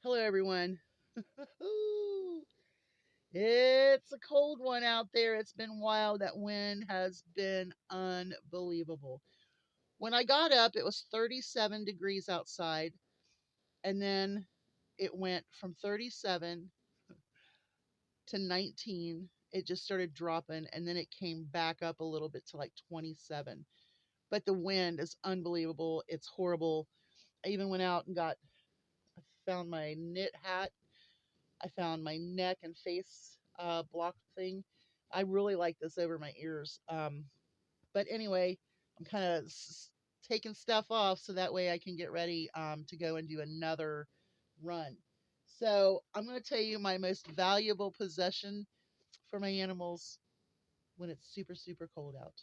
Hello, everyone. It's a cold one out there. It's been wild. That wind has been unbelievable. When I got up, it was 37 degrees outside, and then it went from 37 to 19. It just started dropping, and then it came back up a little bit to like 27. But the wind is unbelievable. It's horrible. I even went out and I found my knit hat. I found my neck and face block thing. I really like this over my ears. But anyway, I'm kind of taking stuff off so that way I can get ready to go and do another run. So I'm going to tell you my most valuable possession for my animals when it's super, super cold out.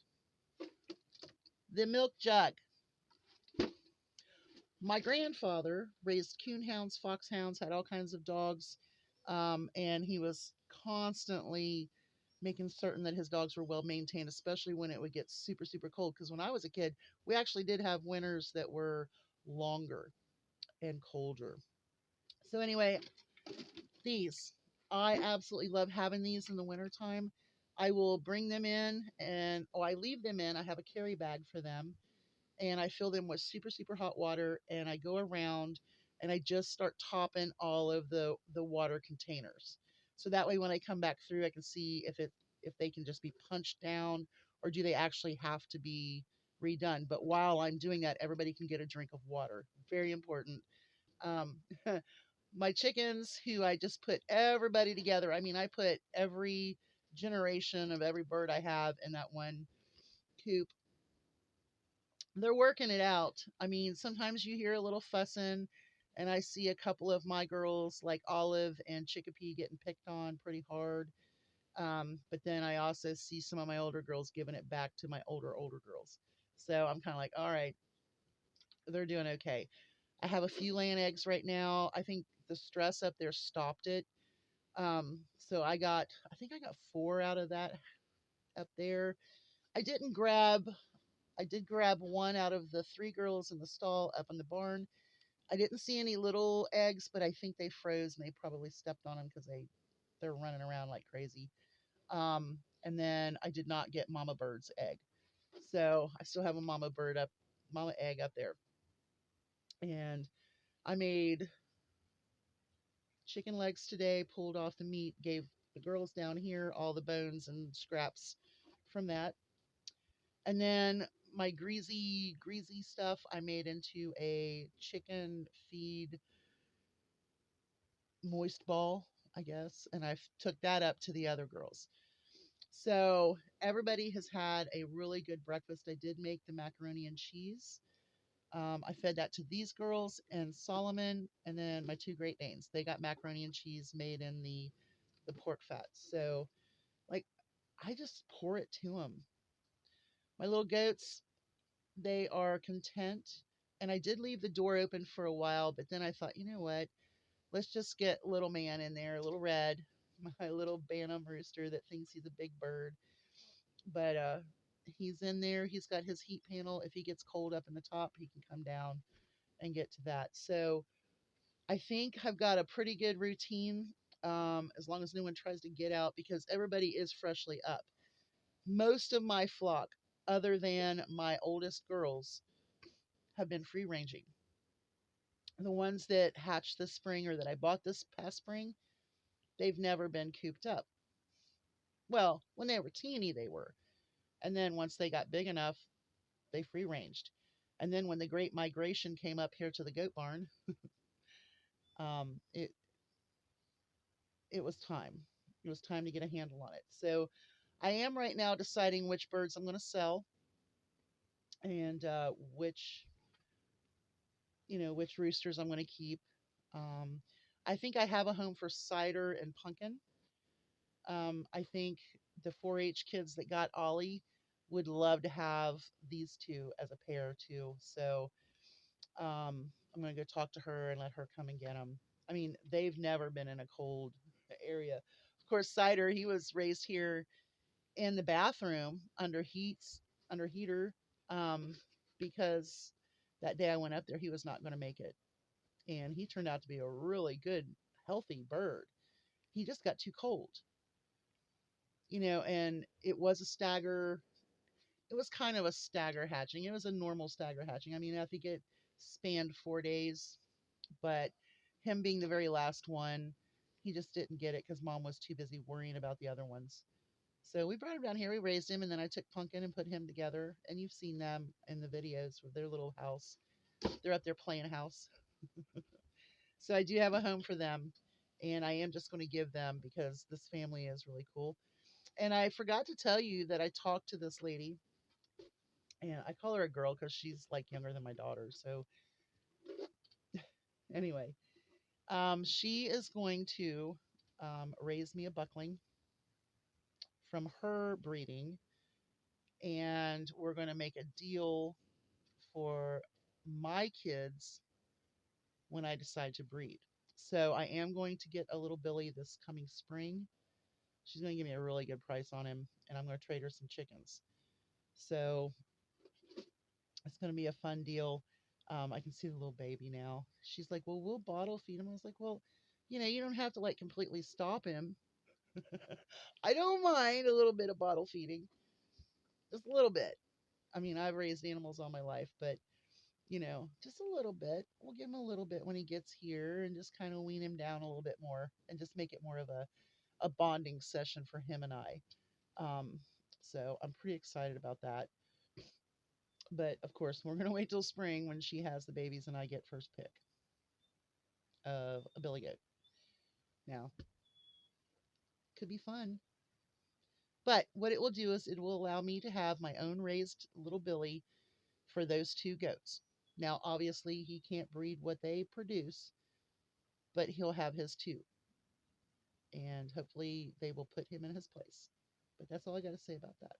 The milk jug. My grandfather raised coonhounds, foxhounds, had all kinds of dogs, and he was constantly making certain that his dogs were well maintained, especially when it would get super, super cold. Because when I was a kid, we actually did have winters that were longer and colder. So, anyway, these, I absolutely love having these in the wintertime. I will bring them in I leave them in. I have a carry bag for them and I fill them with super, super hot water and I go around and I just start topping all of the water containers. So that way when I come back through I can see if they can just be punched down or do they actually have to be redone. But while I'm doing that, everybody can get a drink of water. Very important. Um, my chickens, who I just put everybody together. I mean, I put every generation of every bird I have in that one coop. They're working it out. I mean, sometimes you hear a little fussing, and I see a couple of my girls, like Olive and Chickapee, getting picked on pretty hard. But then I also see some of my older girls giving it back to my older girls. So I'm kind of like, all right, they're doing okay. I have a few laying eggs right now. I think the stress up there stopped it. So I think I got four out of that up there. I didn't grab I did grab one out of the three girls in the stall up in the barn. I didn't see any little eggs, but I think they froze and they probably stepped on them because they're running around like crazy. And then I did not get Mama Bird's egg, so I still have a Mama egg up there. And I made chicken legs today, pulled off the meat, gave the girls down here all the bones and scraps from that. And then my greasy stuff I made into a chicken feed moist ball, I guess, and I took that up to the other girls. So everybody has had a really good breakfast. I did make the macaroni and cheese. I fed that to these girls and Solomon, and then my two Great Danes. They got macaroni and cheese made in the pork fat. So like I just pour it to them. My little goats, they are content. And I did leave the door open for a while, but then I thought, you know what? Let's just get little man in there, little red, my little Bantam rooster that thinks he's a big bird. But he's in there. He's got his heat panel. If he gets cold up in the top, he can come down and get to that. So I think I've got a pretty good routine as long as no one tries to get out because everybody is freshly up. Most of my flock, other than my oldest girls, have been free ranging. The ones that hatched this spring or that I bought this past spring, they've never been cooped up. Well, when they were teeny, they were. And then once they got big enough, they free ranged. And then when the Great Migration came up here to the goat barn, um, it it was time. It was time to get a handle on it. So I am right now deciding which birds I'm going to sell and which roosters I'm going to keep. Um, I think I have a home for Cider and Pumpkin. I think the 4-H kids that got Ollie would love to have these two as a pair too. So I'm going to go talk to her and let her come and get them. I mean, they've never been in a cold area. Of course, Cider, he was raised here in the bathroom under heater, um, because that day I went up there, he was not going to make it. and he turned out to be a really good, healthy bird. He just got too cold, and it was a stagger. It was kind of a stagger hatching. It was a normal stagger hatching. I mean, I think it spanned 4 days, but him being the very last one, he just didn't get it because mom was too busy worrying about the other ones. So we brought him down here, we raised him, and then I took Pumpkin and put him together. And you've seen them in the videos with their little house. They're up there playing house. So I do have a home for them, and I am just going to give them because this family is really cool. And I forgot to tell you that I talked to this lady, and I call her a girl because she's like younger than my daughter. So anyway, she is going to raise me a buckling from her breeding, and we're going to make a deal for my kids when I decide to breed. So I am going to get a little Billy this coming spring. She's going to give me a really good price on him, and I'm going to trade her some chickens. So it's going to be a fun deal. I can see the little baby now. She's like, "Well, we'll bottle feed him." I was like, "Well, you don't have to like completely stop him. I don't mind a little bit of bottle feeding, just a little bit. I mean, I've raised animals all my life, but just a little bit. We'll give him a little bit when he gets here and just kind of wean him down a little bit more and just make it more of a bonding session for him and I. Um, so I'm pretty excited about that. But of course, we're going to wait till spring when she has the babies and I get first pick of a billy goat. Now, could be fun. But what it will do is it will allow me to have my own raised little billy for those two goats. Now, obviously, he can't breed what they produce, but he'll have his too. And hopefully they will put him in his place. But that's all I got to say about that.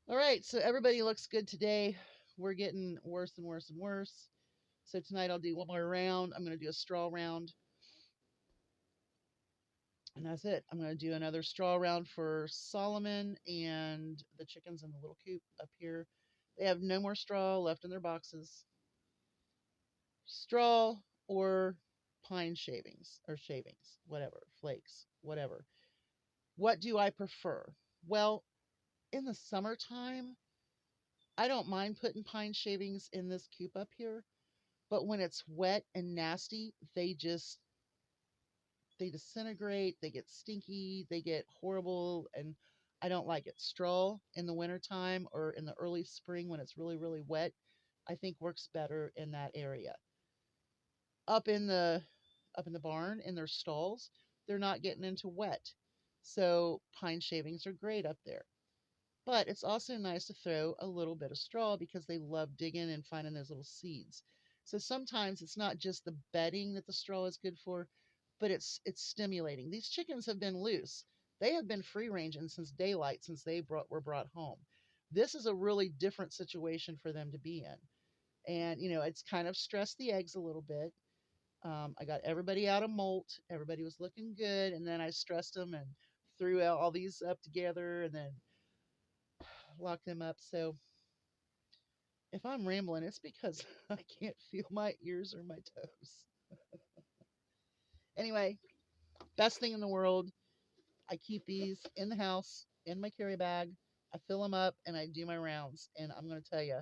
All right, so everybody looks good today. We're getting worse and worse and worse. So tonight I'll do one more round. I'm going to do a straw round. And that's it. I'm going to do another straw round for Solomon and the chickens in the little coop up here. They have no more straw left in their boxes. Straw or pine shavings, whatever, flakes, whatever. What do I prefer? Well, in the summertime, I don't mind putting pine shavings in this coop up here, but when it's wet and nasty, they disintegrate, they get stinky, they get horrible, and I don't like it. Straw in the wintertime or in the early spring when it's really, really wet, I think works better in that area. Up in the barn in their stalls, they're not getting into wet. So pine shavings are great up there. But it's also nice to throw a little bit of straw because they love digging and finding those little seeds. So sometimes it's not just the bedding that the straw is good for, but it's stimulating. These chickens have been loose. They have been free ranging since daylight, since were brought home. This is a really different situation for them to be in. And it's kind of stressed the eggs a little bit. I got everybody out of molt. Everybody was looking good, and then I stressed them and threw all these up together, and then lock them up. So if I'm rambling, it's because I can't feel my ears or my toes. Anyway, best thing in the world. I keep these in the house in my carry bag. I fill them up and I do my rounds. And I'm going to tell you,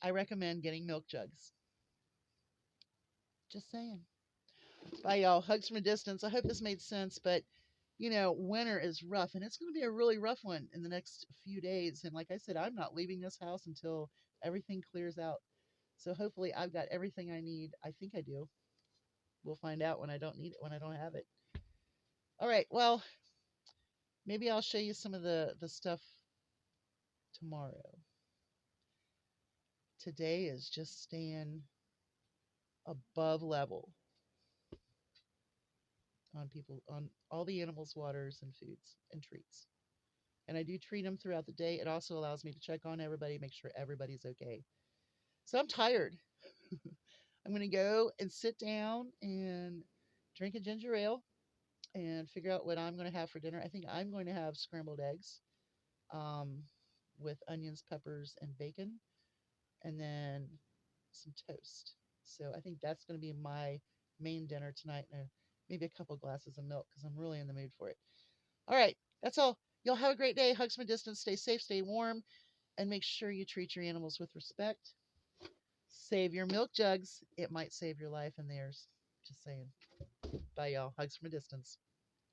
I recommend getting milk jugs. Just saying. Bye, y'all. Hugs from a distance. I hope this made sense, but winter is rough, and it's going to be a really rough one in the next few days. And like I said, I'm not leaving this house until everything clears out. So hopefully I've got everything I need. I think I do. We'll find out when I don't need it, when I don't have it. All right. Well, maybe I'll show you some of the stuff tomorrow. Today is just staying above level on all the animals' waters and foods and treats. And I do treat them throughout the day. It also allows me to check on everybody, make sure everybody's okay. So I'm tired. I'm going to go and sit down and drink a ginger ale and figure out what I'm going to have for dinner. I think I'm going to have scrambled eggs um, with onions, peppers, and bacon. And then some toast. So I think that's going to be my main dinner tonight, and maybe a couple glasses of milk because I'm really in the mood for it. All right, that's all. Y'all have a great day. Hugs from a distance. Stay safe, stay warm, and make sure you treat your animals with respect. Save your milk jugs. It might save your life and theirs. Just saying. Bye, y'all. Hugs from a distance.